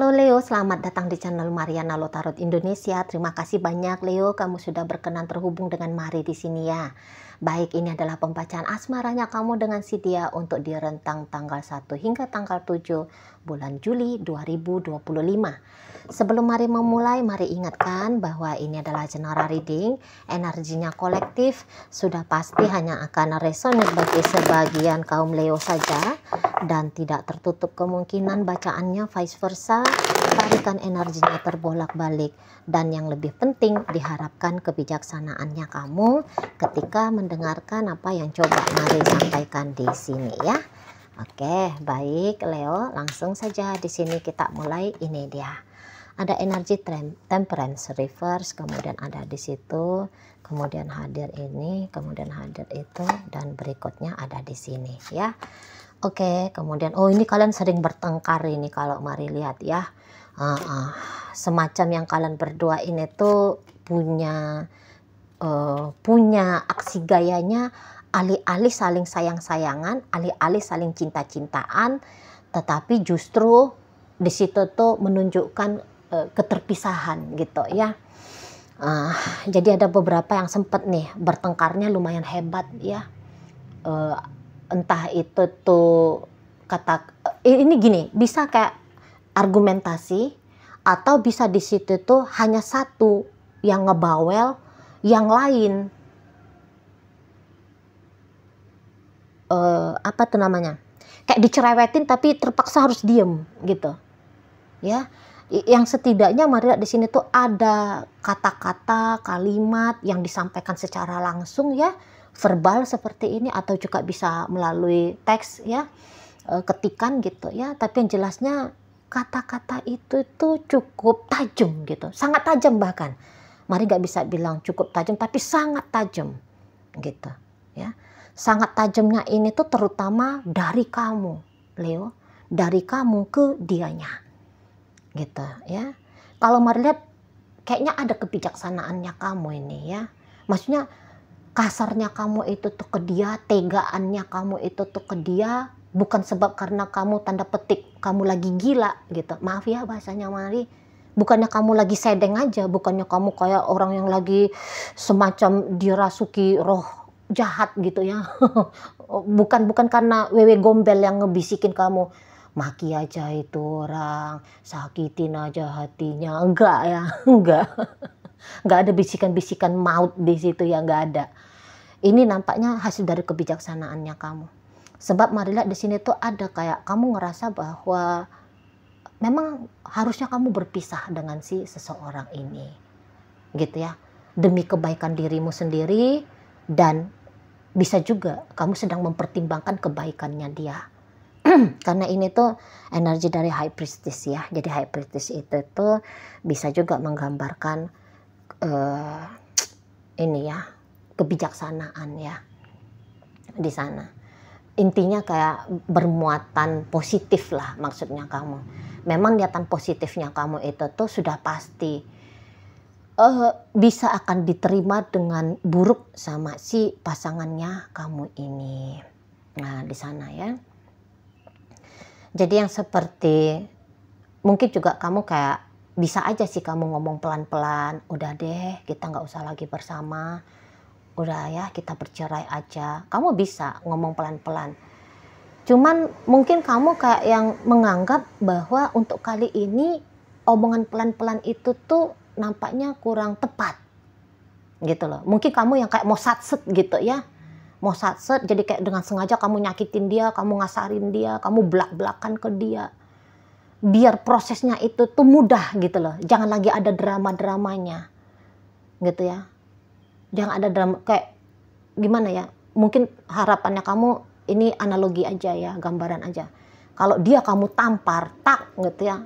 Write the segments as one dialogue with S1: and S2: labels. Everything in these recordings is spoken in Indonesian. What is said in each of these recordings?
S1: Halo Leo, selamat datang di channel Mariana Lo Tarot Indonesia. Terima kasih banyak Leo, kamu sudah berkenan terhubung dengan Mari di sini ya. Baik, ini adalah pembacaan asmaranya kamu dengan si dia untuk di rentang tanggal 1 hingga tanggal 7 bulan Juli 2025. Sebelum Mari memulai, Mari ingatkan bahwa ini adalah general reading, energinya kolektif, sudah pasti hanya akan resonate bagi sebagian kaum Leo saja, dan tidak tertutup kemungkinan bacaannya vice versa, tarikan energinya terbolak-balik, dan yang lebih penting diharapkan kebijaksanaannya kamu ketika mendengarkan apa yang coba Mari sampaikan di sini ya. Oke, baik Leo, langsung saja di sini kita mulai. Ini dia. Ada energi temperance reverse, kemudian ada di situ, kemudian hadir ini, kemudian hadir itu, dan berikutnya ada di sini ya. Oke, kemudian ini kalian sering bertengkar ini kalau Mari lihat ya. Semacam yang kalian berdua ini tuh punya aksi gayanya alih-alih saling sayang-sayangan, alih-alih saling cinta-cintaan, tetapi justru di situ tuh menunjukkan keterpisahan gitu ya. Jadi ada beberapa yang sempet nih bertengkarnya lumayan hebat ya. Entah itu tuh kata ini gini, bisa kayak argumentasi, atau bisa di situ tuh hanya satu yang ngebawel, yang lain apa tuh namanya, kayak dicerewetin tapi terpaksa harus diem gitu ya. Yang setidaknya Mari lihat di sini tuh ada kata-kata, kalimat yang disampaikan secara langsung ya, verbal seperti ini, atau juga bisa melalui teks ya, ketikan gitu ya. Tapi yang jelasnya kata-kata itu tuh cukup tajam gitu, sangat tajam, bahkan Mari nggak bisa bilang cukup tajam, tapi sangat tajam gitu ya. Sangat tajamnya ini tuh terutama dari kamu Leo, dari kamu ke dianya gitu ya. Kalau Mari lihat kayaknya ada kebijaksanaannya kamu ini ya. Maksudnya kasarnya kamu itu tuh ke dia, tegaannya kamu itu tuh ke dia, bukan sebab karena kamu tanda petik kamu lagi gila gitu. Maaf ya bahasanya Mari. Bukannya kamu lagi sedeng aja, bukannya kamu kayak orang yang lagi semacam dirasuki roh jahat gitu ya. bukan karena wewe gombel yang ngebisikin kamu, maki aja itu orang, sakitin aja hatinya. Enggak ya, enggak ada bisikan-bisikan maut di situ ya, enggak ada. Ini nampaknya hasil dari kebijaksanaannya kamu. Sebab Mari lihat di sini tuh ada kayak kamu ngerasa bahwa memang harusnya kamu berpisah dengan si seseorang ini gitu ya, demi kebaikan dirimu sendiri, dan bisa juga kamu sedang mempertimbangkan kebaikannya dia. Karena ini tuh energi dari High Priestess ya. Jadi High Priestess itu tuh bisa juga menggambarkan ini ya, kebijaksanaan ya di sana. Intinya kayak bermuatan positif lah maksudnya kamu. Memang niatan positifnya kamu itu tuh sudah pasti bisa akan diterima dengan buruk sama si pasangannya kamu ini. Nah di sana ya. Jadi yang seperti mungkin juga kamu kayak bisa aja sih kamu ngomong pelan-pelan, udah deh kita nggak usah lagi bersama, udah ya kita bercerai aja. Kamu bisa ngomong pelan-pelan. Cuman mungkin kamu kayak yang menganggap bahwa untuk kali ini omongan pelan-pelan itu tuh nampaknya kurang tepat gitu loh. Mungkin kamu yang kayak mau satset gitu ya, mau satset, jadi kayak dengan sengaja kamu nyakitin dia, kamu ngasarin dia, kamu belak-belakan ke dia, biar prosesnya itu tuh mudah gitu loh. Jangan lagi ada drama-dramanya gitu ya. Jangan ada drama kayak gimana ya, mungkin harapannya kamu, ini analogi aja ya, gambaran aja. Kalau dia kamu tampar, tak gitu ya,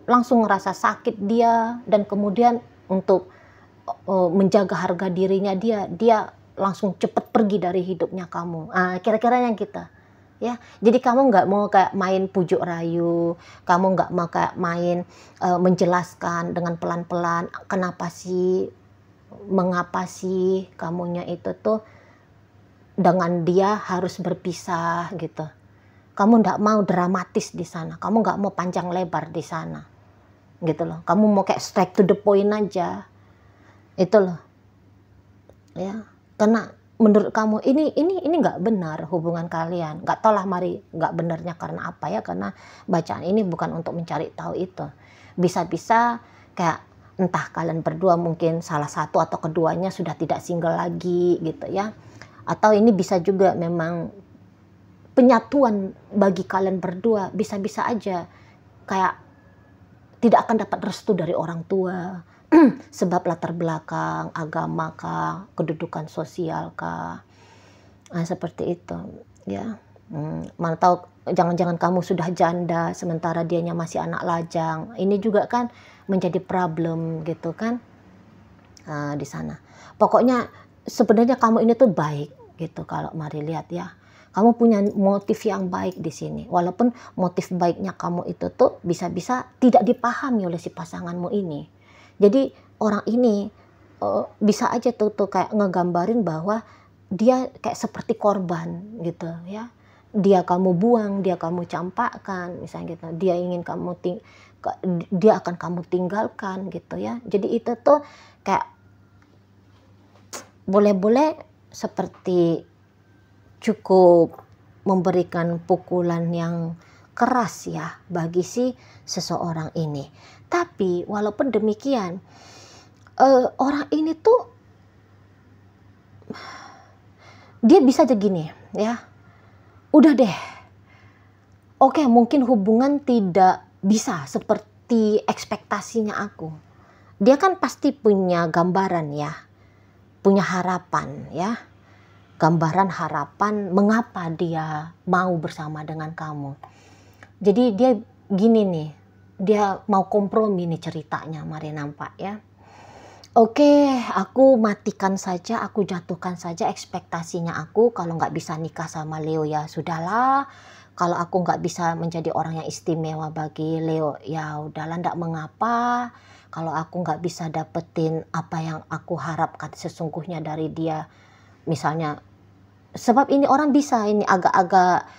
S1: langsung ngerasa sakit dia, dan kemudian untuk menjaga harga dirinya dia langsung cepet pergi dari hidupnya kamu. Kira-kira yang kita ya. Jadi kamu nggak mau kayak main pujuk rayu, kamu nggak mau kayak main menjelaskan dengan pelan-pelan kenapa sih, mengapa sih kamunya itu tuh dengan dia harus berpisah gitu. Kamu nggak mau dramatis di sana, kamu nggak mau panjang lebar di sana. gitu loh. Kamu mau kayak straight to the point aja, itu loh, ya. Karena menurut kamu ini nggak benar hubungan kalian. Nggak tahu lah Mari, nggak benarnya karena apa ya? Karena bacaan ini bukan untuk mencari tahu itu. Bisa-bisa kayak entah kalian berdua mungkin salah satu atau keduanya sudah tidak single lagi gitu ya. Atau ini bisa juga memang penyatuan bagi kalian berdua, bisa-bisa aja kayak tidak akan dapat restu dari orang tua sebab latar belakang agama kah, kedudukan sosial kah, seperti itu ya. Mana tahu jangan-jangan kamu sudah janda sementara dianya masih anak lajang, ini juga kan menjadi problem gitu kan, di sana. Pokoknya sebenarnya kamu ini tuh baik gitu kalau Mari lihat ya. Kamu punya motif yang baik di sini. Walaupun motif baiknya kamu itu tuh bisa-bisa tidak dipahami oleh si pasanganmu ini. Jadi orang ini bisa aja tuh kayak ngegambarin bahwa dia kayak seperti korban gitu ya. Dia kamu buang, dia kamu campakkan misalnya gitu. Dia ingin dia akan kamu tinggalkan gitu ya. Jadi itu tuh kayak boleh-boleh seperti cukup memberikan pukulan yang keras ya bagi si seseorang ini. Tapi walaupun demikian, orang ini tuh dia bisa aja gini ya. Udah deh. Oke, mungkin hubungan tidak bisa seperti ekspektasinya aku. Dia kan pasti punya gambaran ya. Punya harapan ya. Gambaran harapan mengapa dia mau bersama dengan kamu. Jadi dia gini nih, dia mau kompromi nih ceritanya, Mari nampak ya. Oke, aku matikan saja, aku jatuhkan saja ekspektasinya aku. Kalau nggak bisa nikah sama Leo ya sudahlah. Kalau aku nggak bisa menjadi orang yang istimewa bagi Leo ya udahlah, nggak mengapa. Kalau aku nggak bisa dapetin apa yang aku harapkan sesungguhnya dari dia, misalnya, sebab ini orang bisa ini agak-agak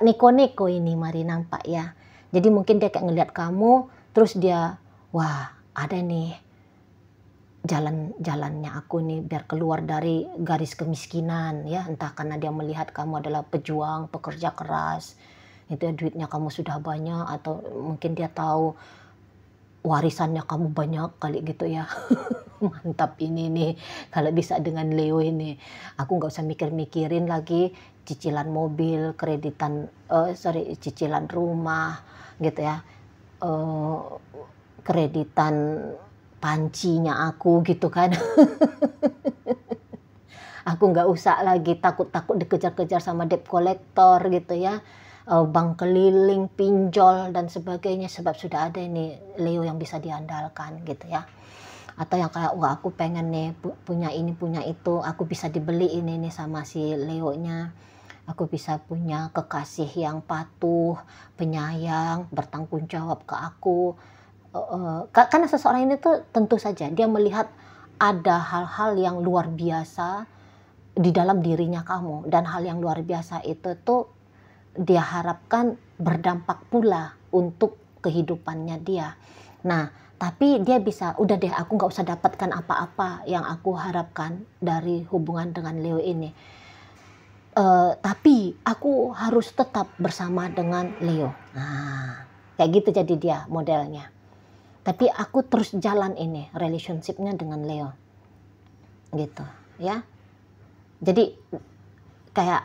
S1: neko-neko ini Mari nampak ya. Jadi mungkin dia kayak ngelihat kamu, terus dia, wah ada nih jalannya aku nih biar keluar dari garis kemiskinan ya. Entah karena dia melihat kamu adalah pejuang, pekerja keras, itu ya, duitnya kamu sudah banyak, atau mungkin dia tahu warisannya kamu banyak kali gitu ya. Mantap ini nih kalau bisa dengan Leo ini, aku nggak usah mikir-mikirin lagi cicilan mobil, cicilan rumah gitu ya, kreditan pancinya aku gitu kan. Aku nggak usah lagi takut-takut dikejar-kejar sama debt collector gitu ya, bank keliling, pinjol dan sebagainya, sebab sudah ada ini Leo yang bisa diandalkan gitu ya. Atau yang kayak, wah aku pengen nih punya ini punya itu, aku bisa dibeli ini nih sama si Leo-nya. Aku bisa punya kekasih yang patuh, penyayang, bertanggung jawab ke aku. Karena seseorang ini tuh tentu saja dia melihat ada hal-hal yang luar biasa di dalam dirinya kamu, dan hal yang luar biasa itu tuh dia harapkan berdampak pula untuk kehidupannya dia. Nah, tapi dia bisa, udah deh aku nggak usah dapatkan apa-apa yang aku harapkan dari hubungan dengan Leo ini. Tapi aku harus tetap bersama dengan Leo. Nah, kayak gitu jadi dia modelnya. Tapi aku terus jalan ini relationship-nya dengan Leo. Gitu, ya. Jadi kayak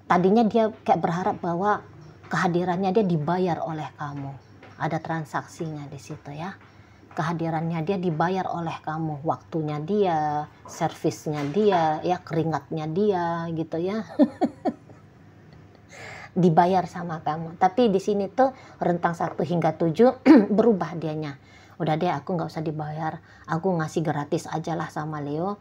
S1: tadinya dia kayak berharap bahwa kehadirannya dia dibayar oleh kamu. Ada transaksinya di situ ya. Kehadirannya dia dibayar oleh kamu, waktunya dia, servisnya dia, ya keringatnya dia gitu ya. Dibayar sama kamu. Tapi di sini tuh rentang 1 hingga 7 berubah dianya. Udah deh aku nggak usah dibayar, aku ngasih gratis aja lah sama Leo.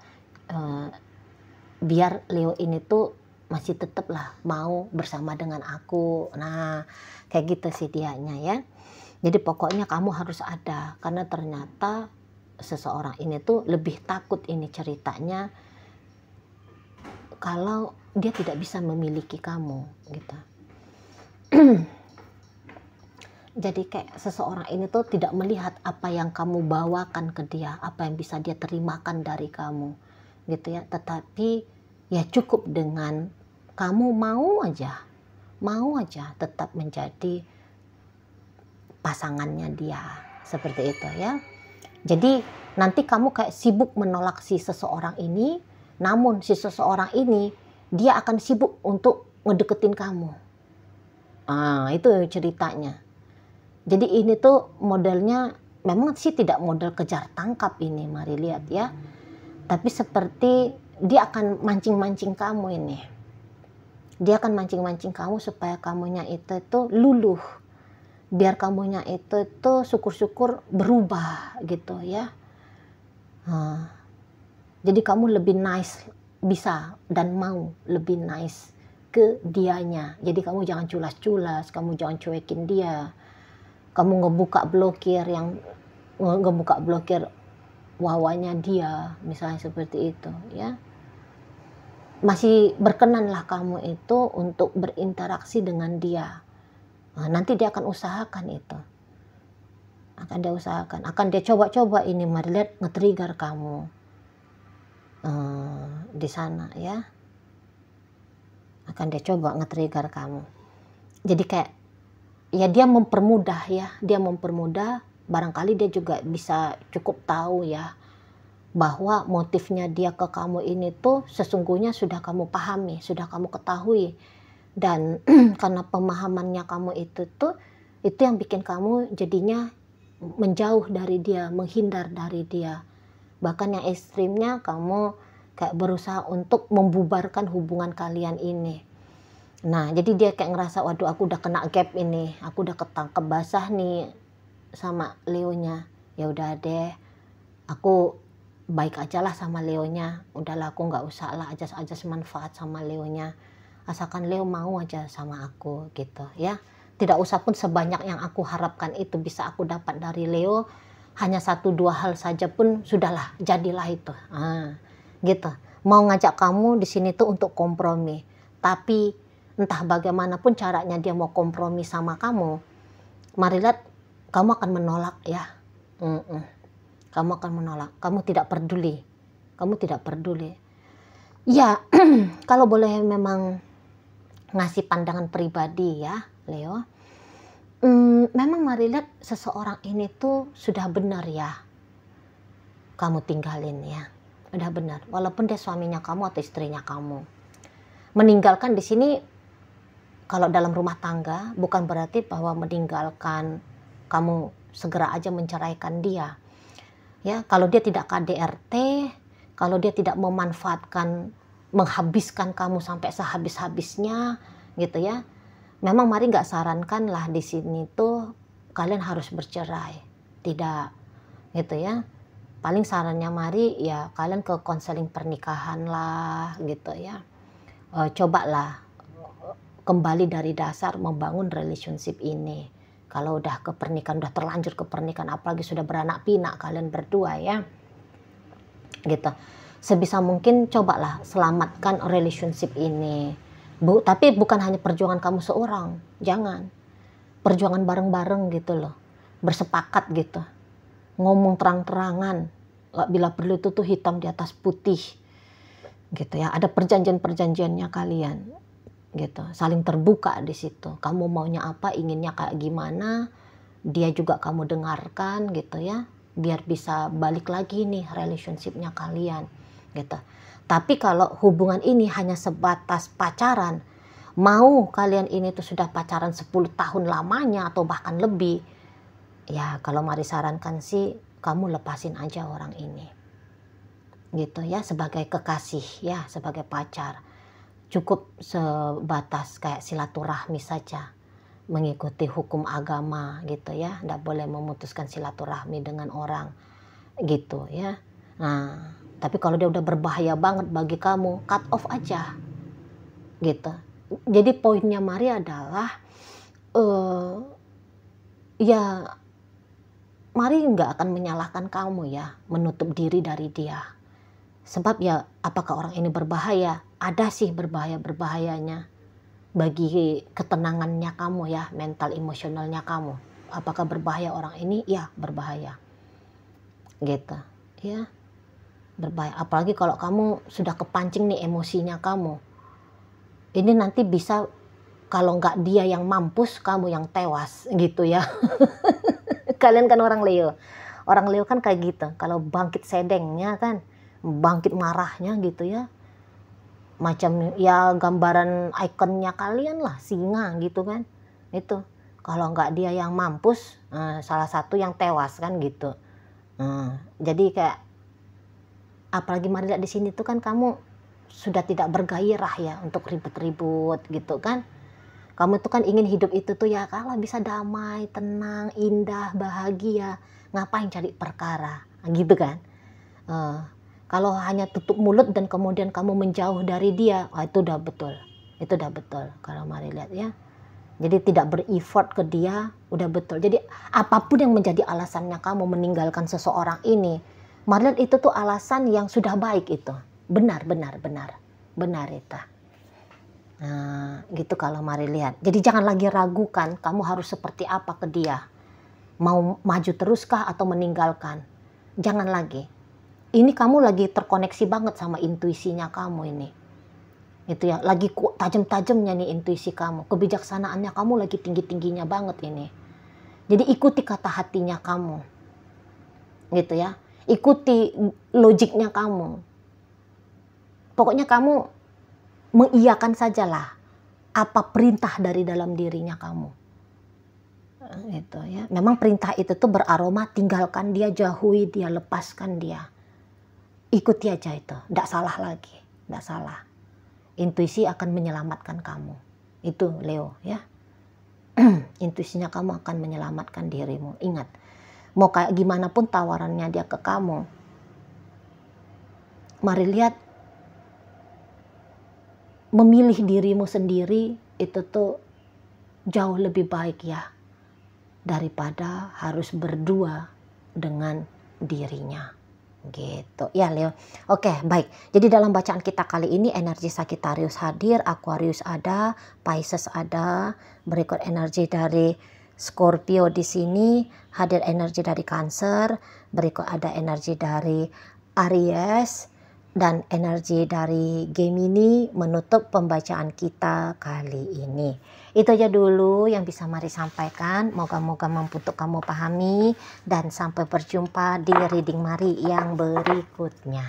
S1: Biar Leo ini tuh masih tetap lah mau bersama dengan aku. Nah, kayak gitu sih dianya ya. Jadi pokoknya kamu harus ada, karena ternyata seseorang ini tuh lebih takut ini ceritanya kalau dia tidak bisa memiliki kamu gitu. Jadi kayak seseorang ini tuh tidak melihat apa yang kamu bawakan ke dia, apa yang bisa dia terimakan dari kamu, gitu ya. Tetapi ya cukup dengan kamu mau aja tetap menjadi pasangannya dia, seperti itu ya. Jadi nanti kamu kayak sibuk menolak si seseorang ini, namun si seseorang ini dia akan sibuk untuk ngedeketin kamu. Itu ceritanya. Jadi ini tuh modelnya memang sih tidak model kejar tangkap ini, mari lihat ya. Tapi seperti dia akan mancing-mancing kamu ini. Dia akan mancing-mancing kamu supaya kamunya itu luluh. Biar kamunya itu syukur-syukur berubah gitu ya. Jadi kamu lebih nice, bisa dan mau lebih nice ke dianya. Jadi kamu jangan culas-culas, kamu jangan cuekin dia. Kamu ngebuka blokir wawanya dia, misalnya seperti itu ya. Masih berkenanlah kamu itu untuk berinteraksi dengan dia. Nanti dia akan usahakan itu. Akan dia coba-coba ini, mari lihat nge-trigger kamu di sana ya. Akan dia coba nge-trigger kamu. Jadi kayak ya dia mempermudah, barangkali dia juga bisa cukup tahu ya bahwa motifnya dia ke kamu ini tuh sesungguhnya sudah kamu pahami, sudah kamu ketahui, dan karena pemahamannya kamu itu yang bikin kamu jadinya menjauh dari dia, menghindar dari dia. Bahkan yang ekstrimnya kamu kayak berusaha untuk membubarkan hubungan kalian ini. Nah, jadi dia kayak ngerasa, waduh aku udah kena gap ini, aku udah ketangkep basah nih sama Leonya. Ya udah deh, aku baik aja lah sama Leonya. Udahlah aku nggak usah lah ajas-ajas manfaat sama Leonya. Asalkan Leo mau aja sama aku gitu ya. Tidak usah pun sebanyak yang aku harapkan itu bisa aku dapat dari Leo. Hanya 1-2 hal saja pun sudahlah, jadilah itu. Gitu. Mau ngajak kamu di sini tuh untuk kompromi. Tapi entah bagaimanapun caranya dia mau kompromi sama kamu, mari lihat kamu akan menolak ya. Kamu akan menolak, kamu tidak peduli. Ya, kalau boleh memang ngasih pandangan pribadi ya, Leo. Memang mari lihat seseorang ini tuh sudah benar ya kamu tinggalin ya. Udah benar, walaupun dia suaminya kamu atau istrinya kamu. Meninggalkan di sini kalau dalam rumah tangga bukan berarti bahwa meninggalkan kamu segera aja menceraikan dia. Ya, kalau dia tidak KDRT, kalau dia tidak memanfaatkan, menghabiskan kamu sampai sehabis-habisnya gitu ya. Memang mari nggak sarankan lah di sini tuh kalian harus bercerai. Tidak gitu ya. Paling sarannya mari ya kalian ke konseling pernikahan lah gitu ya. Cobalah kembali dari dasar membangun relationship ini. Kalau udah ke pernikahan, udah terlanjur ke pernikahan, apalagi sudah beranak pinak kalian berdua ya. Gitu. Sebisa mungkin cobalah selamatkan relationship ini. Tapi bukan hanya perjuangan kamu seorang, jangan. Perjuangan bareng-bareng gitu loh. Bersepakat gitu. Ngomong terang-terangan. Bila perlu itu tuh hitam di atas putih. Gitu ya. Ada perjanjian-perjanjiannya kalian. Gitu, saling terbuka di situ. Kamu maunya apa, inginnya kayak gimana, dia juga kamu dengarkan gitu ya, biar bisa balik lagi nih relationshipnya kalian gitu. Tapi kalau hubungan ini hanya sebatas pacaran, mau kalian ini tuh sudah pacaran 10 tahun lamanya atau bahkan lebih, ya kalau mari sarankan sih kamu lepasin aja orang ini gitu ya, sebagai kekasih ya, sebagai pacar. Cukup sebatas kayak silaturahmi saja, mengikuti hukum agama gitu ya, tidak boleh memutuskan silaturahmi dengan orang gitu ya. Nah, tapi kalau dia udah berbahaya banget bagi kamu, cut off aja gitu. Jadi poinnya mari adalah ya mari nggak akan menyalahkan kamu ya, menutup diri dari dia. Sebab ya apakah orang ini berbahaya? Ada sih berbahayanya bagi ketenangannya kamu ya, mental emosionalnya kamu. Apakah berbahaya orang ini? Ya, berbahaya. Gitu. Ya, berbahaya. Apalagi kalau kamu sudah kepancing nih emosinya kamu. Ini nanti bisa, kalau nggak dia yang mampus, kamu yang tewas gitu ya. Kalian kan orang Leo. Orang Leo kan kayak gitu. Kalau bangkit sedengnya kan, bangkit marahnya gitu ya. Macam ya gambaran ikonnya kalian lah, singa gitu kan. Itu kalau nggak dia yang mampus, salah satu yang tewas kan gitu. Jadi kayak, apalagi Mari lihat di sini tuh kan kamu sudah tidak bergairah ya untuk ribut-ribut gitu kan. Kamu tuh kan ingin hidup itu tuh ya kalau bisa damai, tenang, indah, bahagia. Ngapain cari perkara gitu kan. Kalau hanya tutup mulut dan kemudian kamu menjauh dari dia, itu udah betul. Itu udah betul kalau Mari lihat ya. Jadi tidak ber-effort ke dia, udah betul. Jadi apapun yang menjadi alasannya kamu meninggalkan seseorang ini, Mari lihat itu tuh alasan yang sudah baik itu. Benar itu. Nah, gitu kalau Mari lihat. Jadi jangan lagi ragukan kamu harus seperti apa ke dia. Mau maju teruskah atau meninggalkan? Jangan lagi. Ini kamu lagi terkoneksi banget sama intuisinya kamu ini. Itu ya, lagi tajam-tajamnya nih intuisi kamu. Kebijaksanaannya kamu lagi tinggi-tingginya banget ini. Jadi ikuti kata hatinya kamu. Gitu ya. Ikuti logiknya kamu. Pokoknya kamu mengiyakan sajalah apa perintah dari dalam dirinya kamu. Gitu ya. Memang perintah itu tuh beraroma tinggalkan dia, jauhi dia, lepaskan dia. Ikuti aja itu, tidak salah lagi, tidak salah. Intuisi akan menyelamatkan kamu. Itu Leo ya. Intuisinya kamu akan menyelamatkan dirimu. Ingat, mau kayak gimana pun tawarannya dia ke kamu, Mari lihat, memilih dirimu sendiri itu tuh jauh lebih baik ya, daripada harus berdua dengan dirinya. Gitu ya Leo. Oke, baik. Jadi dalam bacaan kita kali ini energi Sagittarius hadir, Aquarius ada, Pisces ada, berikut energi dari Scorpio di sini, hadir energi dari Cancer, berikut ada energi dari Aries dan energi dari Gemini menutup pembacaan kita kali ini. Itu aja dulu yang bisa Mari sampaikan. Moga-moga mampu untuk kamu pahami. Dan sampai berjumpa di reading Mari yang berikutnya.